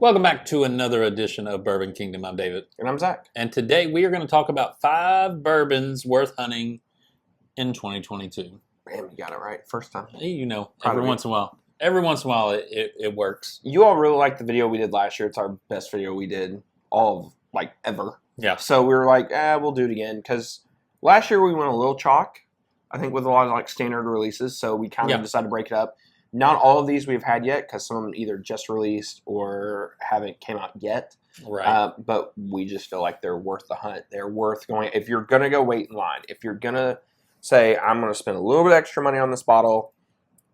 Welcome back to another edition of Bourbon Kingdom. I'm David. And I'm Zach. And today we are going to talk about 5 bourbons worth hunting in 2022. Man, you got it right. First time. You know, Proud every of you. once in a while it works. You all really liked the video we did last year. It's our best video we did all of, ever. Yeah. So we were like, we'll do it again. Because last year we went a little chalk, I think, with a lot of, standard releases. So we kind of decided to break it up. Not all of these we've had yet, because some of them either just released or haven't came out yet. Right. But we just feel like they're worth the hunt. They're worth going. If you're going to go wait in line, if you're going to say, I'm going to spend a little bit extra money on this bottle,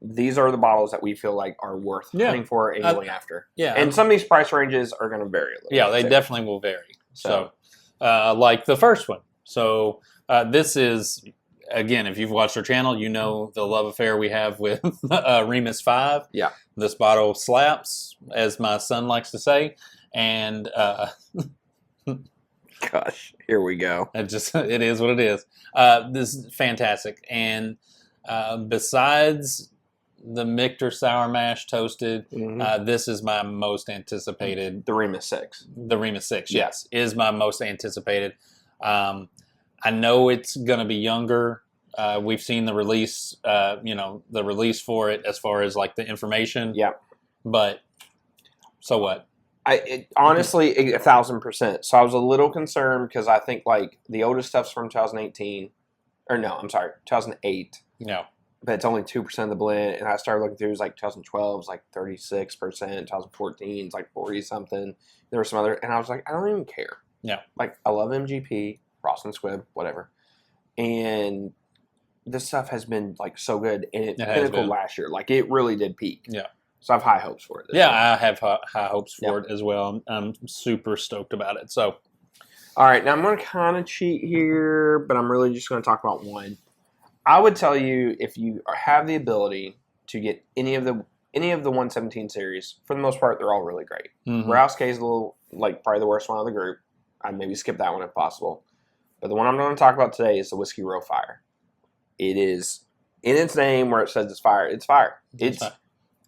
these are the bottles that we feel like are worth hunting for and going after. Yeah. And some of these price ranges are going to vary a little bit. Yeah, they definitely will vary. So, like the first one. So, this is... Again, if you've watched our channel, you know the love affair we have with Remus 5. Yeah. This bottle slaps, as my son likes to say. And, gosh, here we go. It is what it is. This is fantastic. And besides the Michter Sour Mash Toasted, this is my most anticipated. The Remus 6. The Remus 6, yes, is my most anticipated. I know it's going to be younger. We've seen the release, the release for it as far as the information. Yeah. But so what? Honestly, 1,000%. So I was a little concerned because I think the oldest stuff's from 2018. Or no, I'm sorry, 2008. No. But it's only 2% of the blend. And I started looking through, it was 2012 is 36%, 2014 is 40-something. There were some other, and I was like, I don't even care. Yeah. I love MGP. Frost and Squibb, whatever. And this stuff has been so good, and it pinnacle last year. It really did peak. Yeah. So I have high hopes for it. Yeah, I have high hopes for it as well. I'm super stoked about it. So, all right, now I'm going to kind of cheat here, but I'm really just going to talk about one. I would tell you, if you have the ability to get any of the 117 series, for the most part, they're all really great. Rouse K is a little probably the worst one of the group. I'd maybe skip that one if possible. But the one I'm going to talk about today is the Whiskey Row Fire. It is in its name where it says it's fire. It's fire.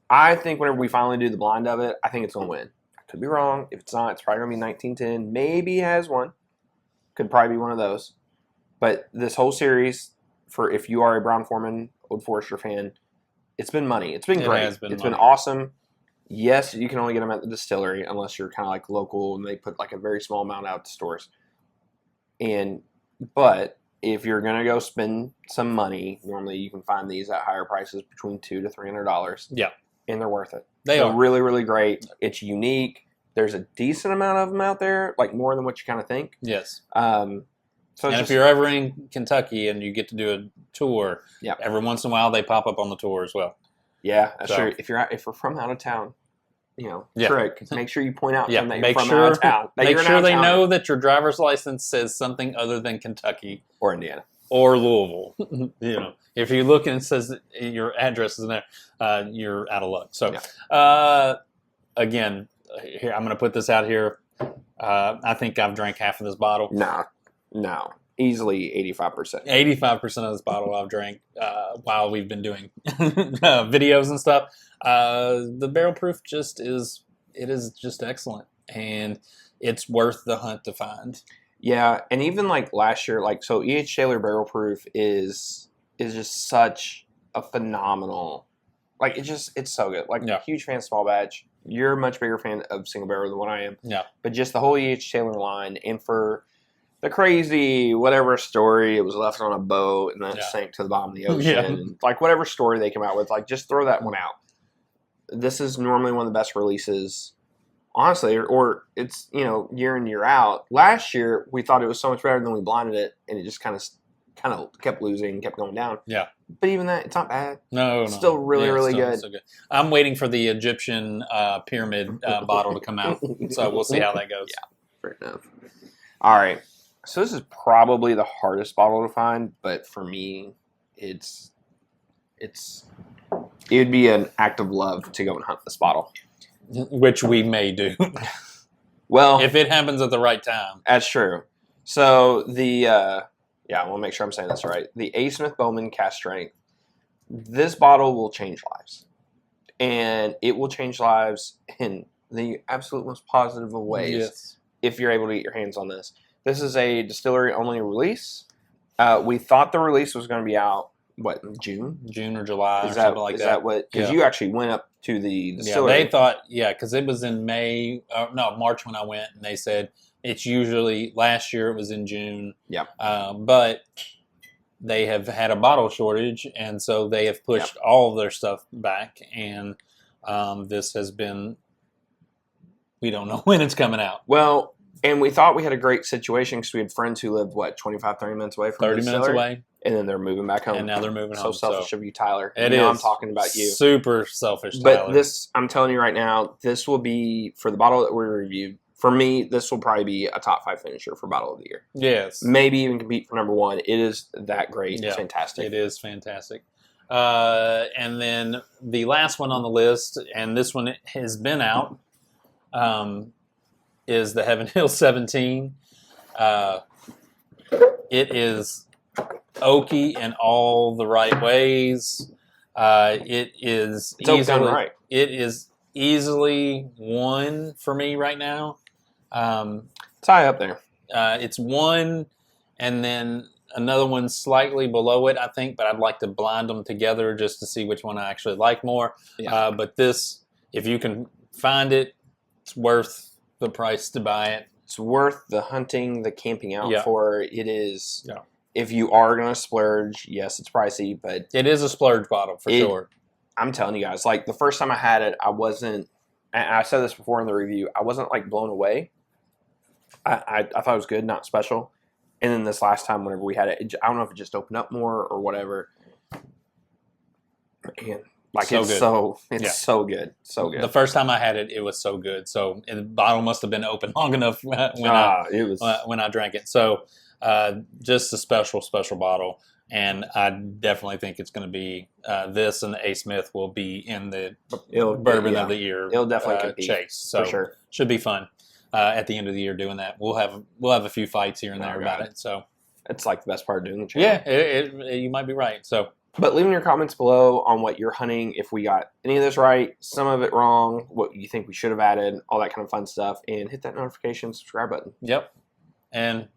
I think whenever we finally do the blind of it, I think it's going to win. I could be wrong. If it's not, it's probably going to be 1910. Maybe it has one. Could probably be one of those. But this whole series, for if you are a Brown-Forman Old Forester fan, it's been money. It's been great. It's been awesome. Yes, you can only get them at the distillery unless you're kind of local and they put a very small amount out to stores. But if you're gonna go spend some money, normally you can find these at higher prices, between $200 to $300. Yeah, and they're worth it. They're really, really great. It's unique. There's a decent amount of them out there, more than what you kind of think. Yes. So if you're ever in Kentucky and you get to do a tour, every once in a while they pop up on the tour as well. Yeah, that's true. If you're from out of town, trick. Make sure you point out that you're from out of town. Make sure they know that your driver's license says something other than Kentucky or Indiana or Louisville. If you look and it says that your address is in there, you're out of luck. So, again, here I'm going to put this out here. I think I've drank half of this bottle. No. Easily 85%. 85% of this bottle I've drank while we've been doing videos and stuff. The barrel proof is just excellent, and it's worth the hunt to find. Yeah, and even last year, so E.H. Taylor barrel proof is just such a phenomenal. It's so good. Huge fan of small batch. You're a much bigger fan of single barrel than what I am. Yeah, but just the whole E.H. Taylor line, and for the crazy whatever story, it was left on a boat and then it sank to the bottom of the ocean. And whatever story they come out with, just throw that one out. This is normally one of the best releases, honestly, or it's year in, year out. Last year we thought it was so much better than we blinded it, and it just kind of kept losing, kept going down. Yeah, but even that, it's not bad. No, still really good. Still good. I'm waiting for the Egyptian pyramid bottle to come out, so we'll see how that goes. Yeah, fair enough. All right. So this is probably the hardest bottle to find, but for me, it would be an act of love to go and hunt this bottle, which we may do. Well, if it happens at the right time. That's true. So I want to make sure I'm saying this right. The A. Smith Bowman Cast Strength. This bottle will change lives, and it will change lives in the absolute most positive of ways. Yes. If you're able to get your hands on this. This is a distillery-only release. We thought the release was going to be out, what, in June? June or July or something like that. Is that what? Because you actually went up to the distillery. Yeah, they thought, because it was in March when I went, and they said it's usually, last year it was in June. Yeah. But they have had a bottle shortage, and so they have pushed all of their stuff back, and this has been, we don't know when it's coming out. Well, and we thought we had a great situation because we had friends who lived, 25, 30 minutes away from 30 minutes away. And then they're moving back home. And now they're moving home. So selfish of you, Tyler. It is. I'm talking about you. Super selfish, Tyler. But this, I'm telling you right now, this will be, for the bottle that we reviewed, for me, this will probably be a top 5 finisher for bottle of the year. Yes. Maybe even compete for number 1. It is that great. Yeah, it's fantastic. It is fantastic. And then the last one on the list, and this one has been out, is the Heaven Hill 17. It is oaky in all the right ways. It is right. It is easily 1 for me right now. It's high up there. It's 1, and then another one slightly below it, I think. But I'd like to blind them together just to see which one I actually like more. Yeah. But this, if you can find it, it's worth the price to buy it. It's worth the hunting, the camping out for. It is. Yeah. If you are going to splurge, yes, it's pricey, but it is a splurge bottle for sure. I'm telling you guys, like the first time I had it, I wasn't. I said this before in the review. I wasn't like blown away. I thought it was good, not special. And then this last time, whenever we had it, I don't know if it just opened up more or whatever. Man, like so good, so good. The first time I had it, it was so good. So the bottle must have been open long enough when I drank it. So just a special bottle, and I definitely think it's going to be this and the A. Smith will be in the Bourbon of the Year. It'll definitely compete, chase. So for sure. Should be fun at the end of the year doing that. We'll have a few fights here and there about it. So it's like the best part of doing the channel. Yeah, you might be right. So. But leave in your comments below on what you're hunting, if we got any of this right, some of it wrong, what you think we should have added, all that kind of fun stuff, and hit that notification, subscribe button. Yep. And,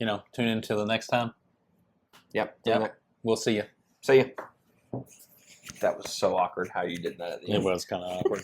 tune in till the next time. Yep. We'll see you. See you. That was so awkward how you did that at the end. It was kind of awkward.